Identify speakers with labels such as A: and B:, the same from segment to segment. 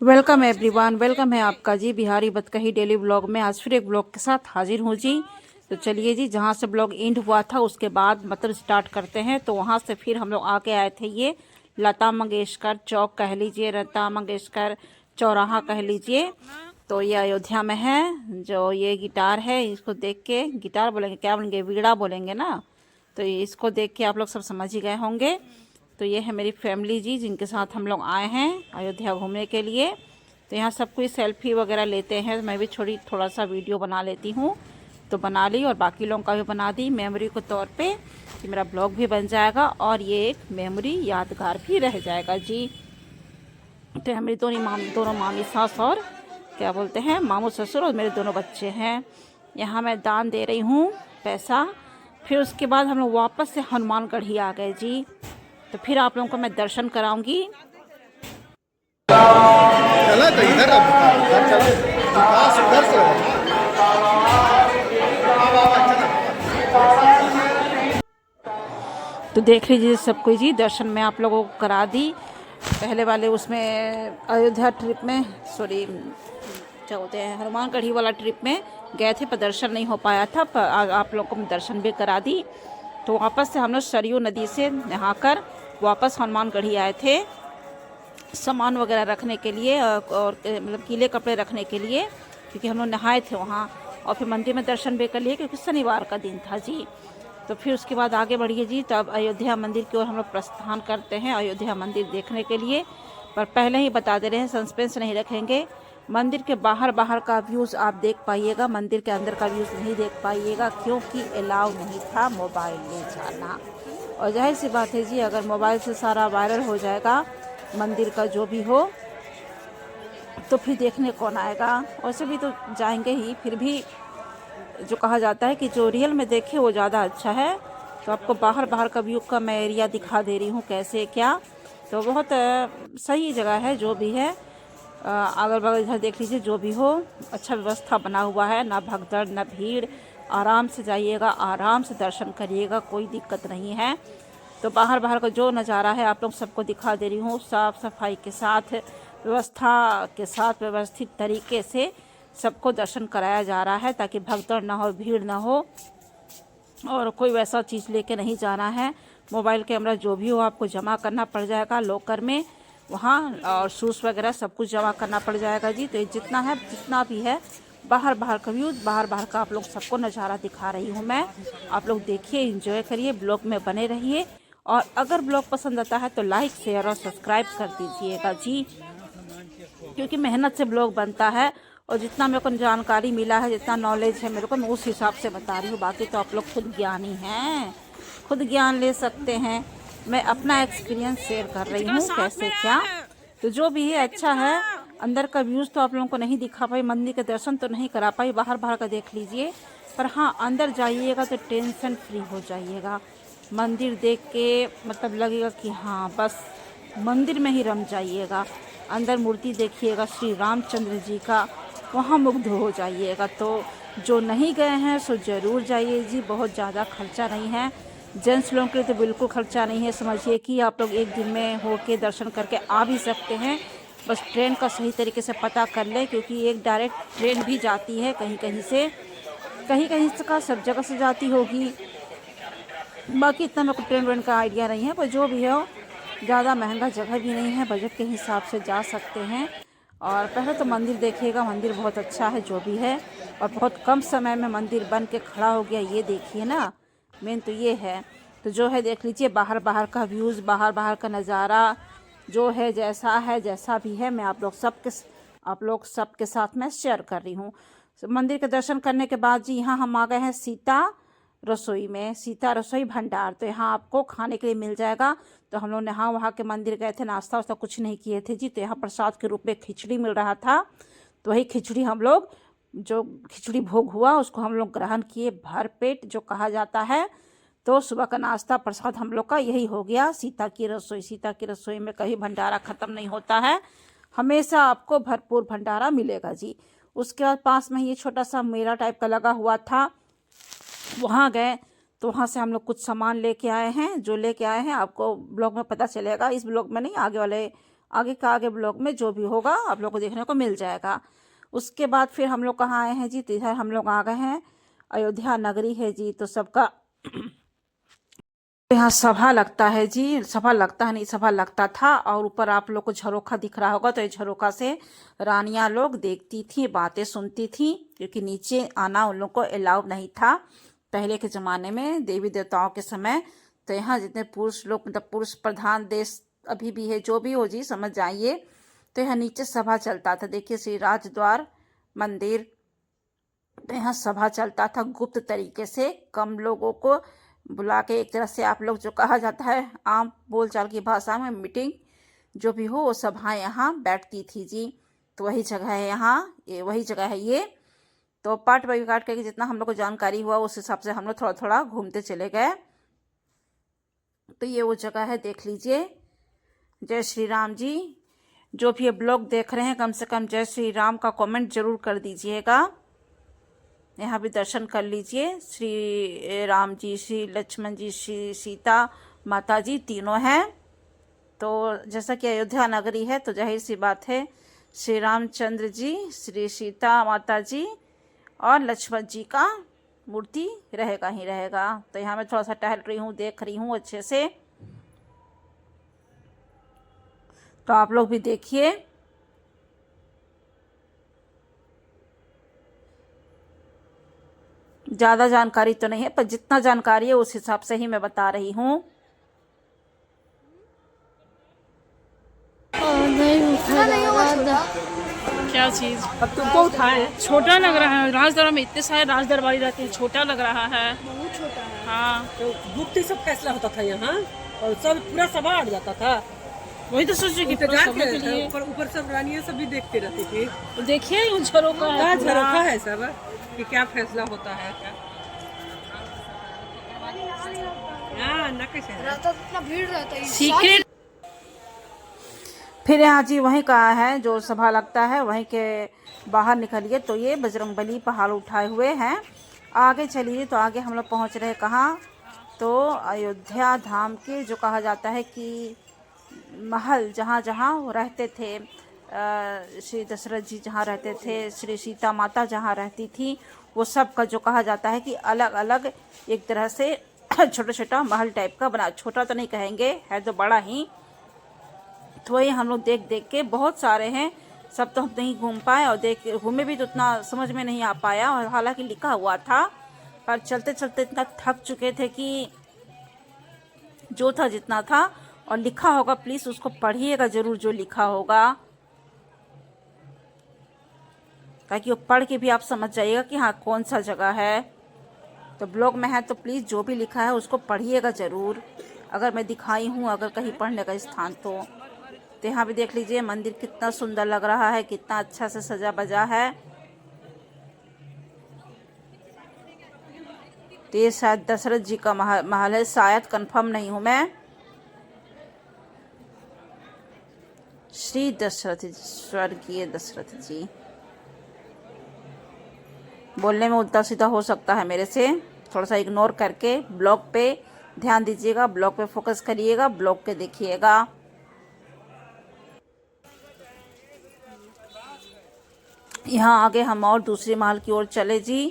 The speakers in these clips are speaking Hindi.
A: वेलकम एवरीवन, वेलकम है आपका जी बिहारी बतकही डेली ब्लॉग में। आज फिर एक ब्लॉग के साथ हाजिर हूँ जी। तो चलिए जी, जहाँ से ब्लॉग एंड हुआ था उसके बाद मतलब स्टार्ट करते हैं। तो वहाँ से फिर हम लोग आके आए थे ये लता मंगेशकर चौक कह लीजिए, लता मंगेशकर चौराहा कह लीजिए। तो ये अयोध्या में है। जो ये गिटार है, इसको देख के, गिटार बोलेंगे क्या बोलेंगे, वीणा बोलेंगे ना। तो इसको देख के आप लोग सब समझ ही गए होंगे। तो ये है मेरी फैमिली जी, जिनके साथ हम लोग आए हैं अयोध्या घूमने के लिए। तो यहाँ सब कोई सेल्फी वगैरह लेते हैं, तो मैं भी थोड़ा सा वीडियो बना लेती हूँ। तो बना ली और बाकी लोगों का भी बना दी मेमोरी के तौर पे, कि मेरा ब्लॉग भी बन जाएगा और ये एक मेमोरी यादगार भी रह जाएगा जी। तो यहाँ मेरी दोनों मामी सास और क्या बोलते हैं मामू ससुर और मेरे दोनों बच्चे हैं। यहाँ मैं दान दे रही हूँ पैसा। फिर उसके बाद हम लोग वापस से हनुमानगढ़ ही आ गए जी। तो फिर आप लोगों को मैं दर्शन कराऊंगी।
B: चला तो इधर अब उधर चला विकास उधर से
A: तो देख लीजिए सब कोई जी, दर्शन में आप लोगों को करा दी। पहले वाले उसमें अयोध्या ट्रिप में, सॉरी क्या बोलते हैं, हनुमानगढ़ी वाला ट्रिप में गए थे पर दर्शन नहीं हो पाया था, पर आप लोगों को मैं दर्शन भी करा दी। तो वापस से हम लोग सरयू नदी से नहाकर वापस हनुमानगढ़ी आए थे, सामान वगैरह रखने के लिए और मतलब गीले कपड़े रखने के लिए, क्योंकि हम लोग नहाए थे वहाँ। और फिर मंदिर में दर्शन भी कर लिए क्योंकि शनिवार का दिन था जी। तो फिर उसके बाद आगे बढ़िए जी, तब अयोध्या मंदिर की ओर हम लोग प्रस्थान करते हैं अयोध्या मंदिर देखने के लिए। पर पहले ही बता दे रहे हैं, सस्पेंस नहीं रखेंगे। मंदिर के बाहर का व्यूज़ आप देख पाइएगा, मंदिर के अंदर का व्यूज़ नहीं देख पाइएगा, क्योंकि अलाउ नहीं था मोबाइल ले जाना। और जाहिर सी बात है जी, अगर मोबाइल से सारा वायरल हो जाएगा मंदिर का जो भी हो, तो फिर देखने कौन आएगा। वैसे भी तो जाएंगे ही, फिर भी जो कहा जाता है कि जो रियल में देखे वो ज़्यादा अच्छा है। तो आपको बाहर का व्यू का मैं एरिया दिखा दे रही हूँ कैसे क्या। तो बहुत सही जगह है जो भी है। अगल बगल इधर देख लीजिए, जो भी हो अच्छा व्यवस्था बना हुआ है, ना भगदड़ ना भीड़। आराम से जाइएगा, आराम से दर्शन करिएगा, कोई दिक्कत नहीं है। तो बाहर का जो नज़ारा है आप लोग सबको दिखा दे रही हूँ, साफ़ सफाई के साथ, व्यवस्था के साथ, व्यवस्थित तरीके से सबको दर्शन कराया जा रहा है, ताकि भगदड़ ना हो, भीड़ ना हो। और कोई वैसा चीज़ लेके नहीं जाना है। मोबाइल कैमरा जो भी हो आपको जमा करना पड़ जाएगा लॉकर में वहाँ, और शूज़ वगैरह सब कुछ जमा करना पड़ जाएगा जी। तो ये जितना भी है बाहर का व्यूज़, बाहर का आप लोग सबको नज़ारा दिखा रही हूँ मैं। आप लोग देखिए, एंजॉय करिए, ब्लॉग में बने रहिए। और अगर ब्लॉग पसंद आता है तो लाइक शेयर और सब्सक्राइब कर दीजिएगा जी, क्योंकि मेहनत से ब्लॉग बनता है। और जितना मेरे को जानकारी मिला है, जितना नॉलेज है मेरे को, मैं उस हिसाब से बता रही हूँ। बाकी तो आप लोग खुद ज्ञानी हैं, खुद ज्ञान ले सकते हैं। मैं अपना एक्सपीरियंस शेयर कर रही हूँ कैसे क्या। तो जो भी है अच्छा है। अंदर का व्यूज़ तो आप लोगों को नहीं दिखा पाई, मंदिर के दर्शन तो नहीं करा पाई, बाहर का देख लीजिए। पर हाँ, अंदर जाइएगा तो टेंशन फ्री हो जाइएगा। मंदिर देख के मतलब लगेगा कि हाँ बस मंदिर में ही रम जाइएगा। अंदर मूर्ति देखिएगा श्री रामचंद्र जी का, वहाँ मुग्ध हो जाइएगा। तो जो नहीं गए हैं सो ज़रूर जाइए जी, बहुत ज़्यादा खर्चा नहीं है। जेंट्स लोगों के लिए तो बिल्कुल खर्चा नहीं है। समझिए कि आप लोग एक दिन में होके दर्शन करके आ भी सकते हैं। बस ट्रेन का सही तरीके से पता कर लें, क्योंकि एक डायरेक्ट ट्रेन भी जाती है कहीं कहीं से, कहीं कहीं से का सब जगह से जाती होगी। बाकी इतना मेरे को ट्रेन व्रेन का आइडिया नहीं है, पर जो भी हो, ज़्यादा महंगा जगह भी नहीं है, बजट के हिसाब से जा सकते हैं। और पहले तो मंदिर देखिएगा, मंदिर बहुत अच्छा है जो भी है। और बहुत कम समय में मंदिर बन के खड़ा हो गया, ये देखिए ना, मेन तो ये है। तो जो है देख लीजिए, बाहर का व्यूज़, बाहर का नज़ारा जो है, जैसा भी है, मैं आप लोग सबके साथ में शेयर कर रही हूँ। मंदिर के दर्शन करने के बाद जी, यहाँ हम आ गए हैं सीता रसोई में, सीता रसोई भंडार। तो यहाँ आपको खाने के लिए मिल जाएगा। तो हम लोग यहाँ वहाँ के मंदिर गए थे, नाश्ता वास्ता कुछ नहीं किए थे जी। तो यहाँ प्रसाद के रूप में खिचड़ी मिल रहा था। तो वही खिचड़ी हम लोग, जो खिचड़ी भोग हुआ उसको हम लोग ग्रहण किए भर पेट, जो कहा जाता है। तो सुबह का नाश्ता प्रसाद हम लोग का यही हो गया, सीता की रसोई। सीता की रसोई में कभी भंडारा ख़त्म नहीं होता है, हमेशा आपको भरपूर भंडारा मिलेगा जी। उसके बाद पास में ये छोटा सा मेला टाइप का लगा हुआ था, वहाँ गए। तो वहाँ से हम लोग कुछ सामान लेके आए हैं। जो लेके आए हैं आपको ब्लॉग में पता चलेगा, इस ब्लॉग में नहीं, आगे वाले आगे का आगे ब्लॉग में जो भी होगा आप लोग को देखने को मिल जाएगा। उसके बाद फिर हम लोग कहाँ आए हैं जी, तो इधर हम लोग आ गए हैं, अयोध्या नगरी है जी। तो सबका यहाँ सभा लगता है जी, सभा लगता है नहीं, सभा लगता था। और ऊपर आप लोग को झरोखा दिख रहा होगा, तो ये झरोखा से रानियां लोग देखती थी, बातें सुनती थी, क्योंकि नीचे आना उन लोग को अलाउ नहीं था पहले के ज़माने में, देवी देवताओं के समय। तो यहाँ जितने पुरुष लोग, मतलब पुरुष प्रधान देश अभी भी है, जो भी हो जी समझ जाइए। तो यहाँ नीचे सभा चलता था, देखिए श्री राजद्वार मंदिर। तो यहाँ सभा चलता था गुप्त तरीके से, कम लोगों को बुला के, एक तरह से आप लोग जो कहा जाता है आम बोलचाल की भाषा में मीटिंग जो भी हो, वो सभाएं यहाँ बैठती थी जी। तो वही जगह है यहाँ, ये वही जगह है ये। तो पार्ट बाई पार्ट करके जितना हम लोग को जानकारी हुआ उस हिसाब से हम लोग थोड़ा थोड़ा घूमते चले गए। तो ये वो जगह है, देख लीजिए। जय श्री राम जी। जो भी ये ब्लॉग देख रहे हैं, कम से कम जय श्री राम का कमेंट जरूर कर दीजिएगा। यहाँ भी दर्शन कर लीजिए, श्री राम जी, श्री लक्ष्मण जी, श्री सीता माता जी तीनों हैं। तो जैसा कि अयोध्या नगरी है, तो जाहिर सी बात है श्री रामचंद्र जी, श्री सीता माता जी और लक्ष्मण जी का मूर्ति रहेगा ही रहेगा। तो यहाँ मैं थोड़ा सा टहल रही हूँ, देख रही हूँ अच्छे से, तो आप लोग भी देखिए। ज़्यादा जानकारी तो नहीं है, पर जितना जानकारी है उस हिसाब से ही मैं बता रही हूँ।
C: क्या चीज अब तुमको उठाए, छोटा लग रहा है। राजदरबार में इतने सारे राजदरबारी रहते हैं, छोटा लग रहा है, बहुत छोटा है। हाँ,
D: तो गुप्त सब फैसला होता था यहाँ, और सब पूरा सभा अट जाता था।
C: वही तो सोच रही कि
D: ऊपर सब रानियां सब भी देखते रहती थी।
C: तो देखिए उन झरोखा है,
D: झरोखा है सब कि क्या फैसला होता है, क्या
E: इतना भीड़ रहता है
C: सीक्रेट।
A: फिर यहाँ जी वहीं कहा है, जो सभा लगता है वहीं के बाहर निकलिए। तो ये बजरंगबली पहाड़ उठाए हुए हैं। आगे चलिए, तो आगे हम लोग पहुँच रहे कहाँ, तो अयोध्या धाम के जो कहा जाता है कि महल, जहाँ जहाँ वो रहते थे, श्री दशरथ जी जहाँ रहते थे, श्री सीता माता जहाँ रहती थी, वो सब का जो कहा जाता है कि अलग अलग एक तरह से छोटा छोटा महल टाइप का बना, छोटा तो नहीं कहेंगे, है तो बड़ा ही। तो वही हम लोग देख देख के, बहुत सारे हैं, सब तो हम नहीं घूम पाए, और देख घूमे भी तो उतना समझ में नहीं आ पाया, और हालांकि लिखा हुआ था, पर चलते चलते इतना थक चुके थे कि जो था जितना था। और लिखा होगा, प्लीज़ उसको पढ़िएगा ज़रूर जो लिखा होगा, ताकि वो पढ़ के भी आप समझ जाइएगा कि हाँ कौन सा जगह है। तो ब्लॉग में है तो प्लीज़ जो भी लिखा है उसको पढ़िएगा ज़रूर, अगर मैं दिखाई हूँ अगर कहीं पढ़ने का स्थान तो। यहाँ भी देख लीजिए मंदिर कितना सुंदर लग रहा है, कितना अच्छा से सजा बजा है। तो ये शायद दशरथ जी का महल है, शायद कंफर्म नहीं हूँ मैं। श्री दशरथ, स्वर्गीय दशरथ जी, बोलने में उल्टा सीधा हो सकता है मेरे से, थोड़ा सा इग्नोर करके ब्लॉग पे ध्यान दीजिएगा, ब्लॉग पे फोकस करिएगा, ब्लॉग पे देखिएगा। यहाँ आगे हम और दूसरे महल की ओर चले जी।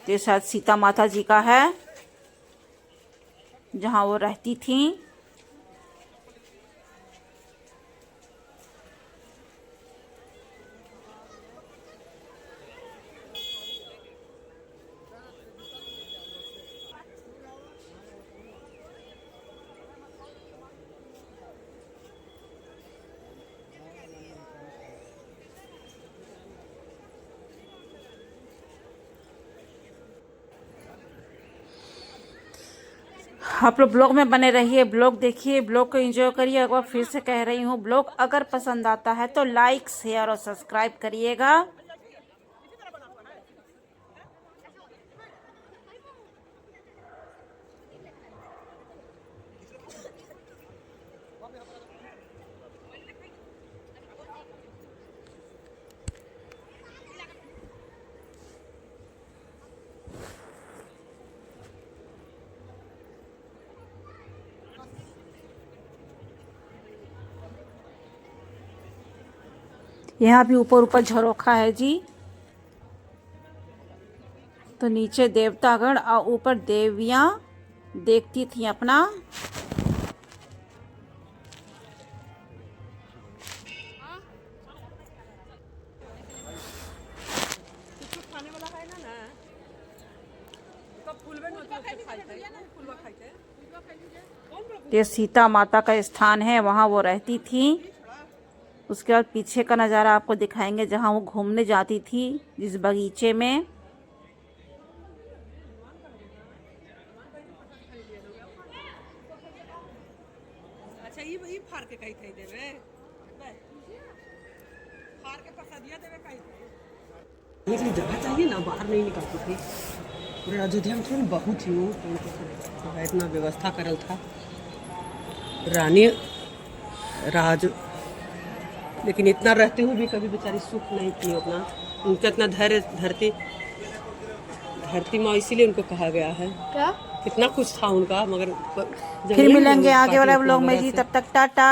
A: तो शायद सीता माता जी का है, जहाँ वो रहती थी। आप लोग ब्लॉग में बने रहिए, ब्लॉग देखिए, ब्लॉग को एंजॉय करिए। एक बार फिर से कह रही हूँ, ब्लॉग अगर पसंद आता है तो लाइक, शेयर और सब्सक्राइब करिएगा। यहाँ भी ऊपर ऊपर झरोखा है जी। तो नीचे देवतागण और ऊपर देवियाँ देखती थी अपना। ये सीता माता का स्थान है, वहाँ वो रहती थी। उसके बाद पीछे का नज़ारा आपको दिखाएंगे जहाँ वो घूमने जाती थी, जिस बगीचे में।
D: अच्छा ये फाड़ के कहीं कहीं देवे फाड़ के प्रसादिया देवे कहीं ये जगह चाहिए ना, बाहर नहीं निकलती थी। पूरे अयोध्या में थी ना, बहुत ही वो इतना व्यवस्था करल था रानी राज, लेकिन इतना रहते हुए भी कभी बेचारी सुख नहीं थी अपना। उनका इतना धैर्य धरती माँ इसीलिए उनको कहा गया है।
A: क्या
D: इतना कुछ था उनका, मगर
A: फिर मिलेंगे आगे वाले व्लॉग में जी। तब तक टाटा।